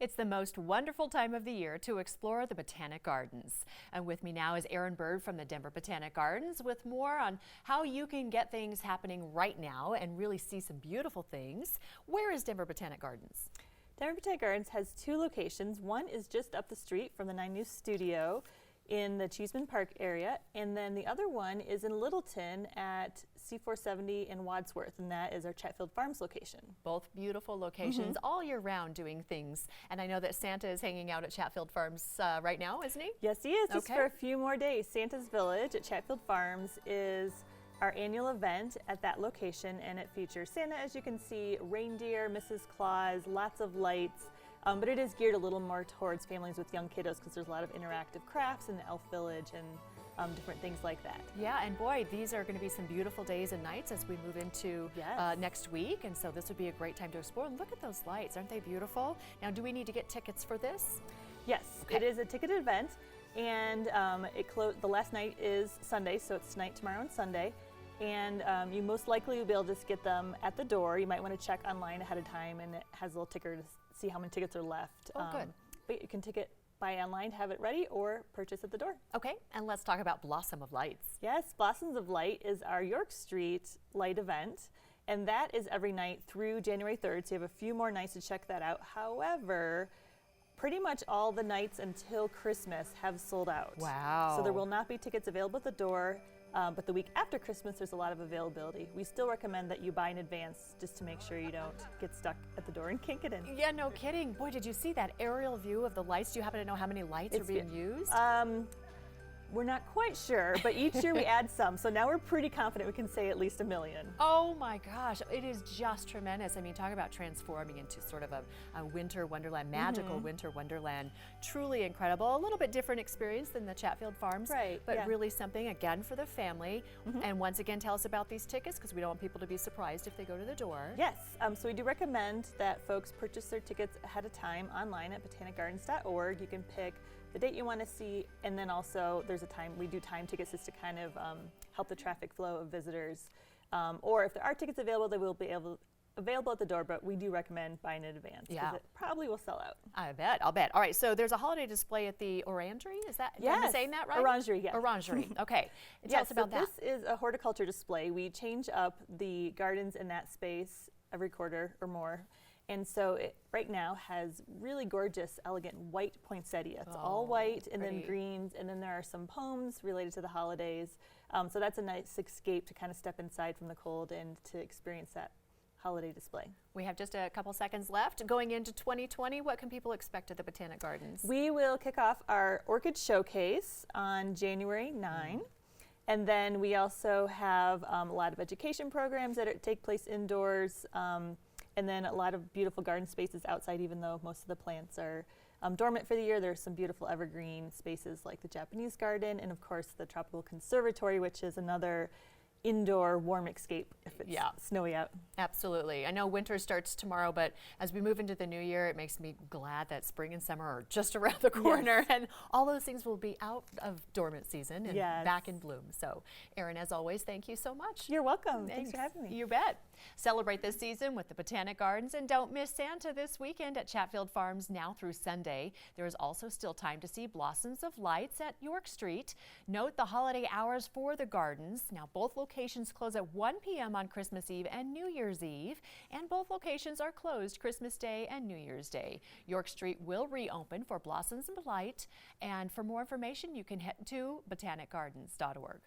It's the most wonderful time of the year to explore the Botanic Gardens. And with me now is Erin Bird from the Denver Botanic Gardens with more on how you can get things happening right now and really see some beautiful things. Where is Denver Botanic Gardens? Denver Botanic Gardens has two locations. One is just up the street from the 9 News studio in the Cheeseman Park area, and then the other one is in Littleton at C470 in Wadsworth, and that is our Chatfield Farms location. Both beautiful locations all year round doing things. And I know that Santa is hanging out at Chatfield Farms right now, isn't he? Yes, he is, just for a few more days. Santa's Village at Chatfield Farms is our annual event at that location, and it features Santa, as you can see, reindeer, Mrs. Claus, lots of lights. But it is geared a little more towards families with young kiddos because there's a lot of interactive crafts in the Elf Village and different things like that. Yeah, and boy, these are going to be some beautiful days and nights as we move into next week, and so this would be a great time to explore. And look at those lights, aren't they beautiful? Now, do we need to get tickets for this? Yes, it is a ticketed event, and the last night is Sunday, so it's tonight, tomorrow, and Sunday. And you most likely will be able to just get them at the door. You might want to check online ahead of time, and it has a little ticker to see how many tickets are left. Oh, good. But you can buy online, have it ready, or purchase at the door. Okay, and let's talk about Blossom of Lights. Yes, Blossoms of Light is our York Street light event, and that is every night through January 3rd, so you have a few more nights to check that out. However, pretty much all the nights until Christmas have sold out. Wow. So there will not be tickets available at the door. But the week after Christmas, there's a lot of availability. We still recommend that you buy in advance just to make sure you don't get stuck at the door and can't get in. Yeah, no kidding. Boy, did you see that aerial view of the lights? Do you happen to know how many lights are being used? We're not quite sure, but each year we add some. So now we're pretty confident we can say at least 1 million. Oh my gosh, it is just tremendous. I mean, talk about transforming into sort of a winter wonderland, magical winter wonderland. Truly incredible. A little bit different experience than the Chatfield Farms, but really something, again, for the family. And once again, tell us about these tickets because we don't want people to be surprised if they go to the door. Yes, so we do recommend that folks purchase their tickets ahead of time online at botanicgardens.org. You can pick the date you want to see, and then also we do time tickets just to kind of help the traffic flow of visitors. Or if there are tickets available, they will be available at the door, but we do recommend buying in advance because it probably will sell out. I'll bet. All right, so there's a holiday display at the Orangery, is that, am I saying that right? Orangery, yes. Orangery, okay. Tell us about that. This is a horticulture display. We change up the gardens in that space every quarter or more. And so it right now has really gorgeous, elegant white poinsettia. It's all white and then greens, and then there are some poems related to the holidays. So that's a nice escape to kind of step inside from the cold and to experience that holiday display. We have just a couple seconds left. Going into 2020, what can people expect at the Botanic Gardens? We will kick off our Orchid Showcase on January 9. And then we also have a lot of education programs that take place indoors. And then a lot of beautiful garden spaces outside, even though most of the plants are dormant for the year. There's some beautiful evergreen spaces like the Japanese garden, and of course the Tropical Conservatory, which is another indoor warm escape if it's snowy out. Absolutely. I know winter starts tomorrow, but as we move into the new year, it makes me glad that spring and summer are just around the corner, and all those things will be out of dormant season and back in bloom. So, Erin, as always, thank you so much. You're welcome. Thanks for having me. You bet. Celebrate this season with the Botanic Gardens, and don't miss Santa this weekend at Chatfield Farms now through Sunday. There is also still time to see Blossoms of Lights at York Street. Note the holiday hours for the gardens. Now, both locations close at 1 p.m. on Christmas Eve and New Year's Eve, and both locations are closed Christmas Day and New Year's Day. York Street will reopen for Blossoms of Light, and for more information, you can head to botanicgardens.org.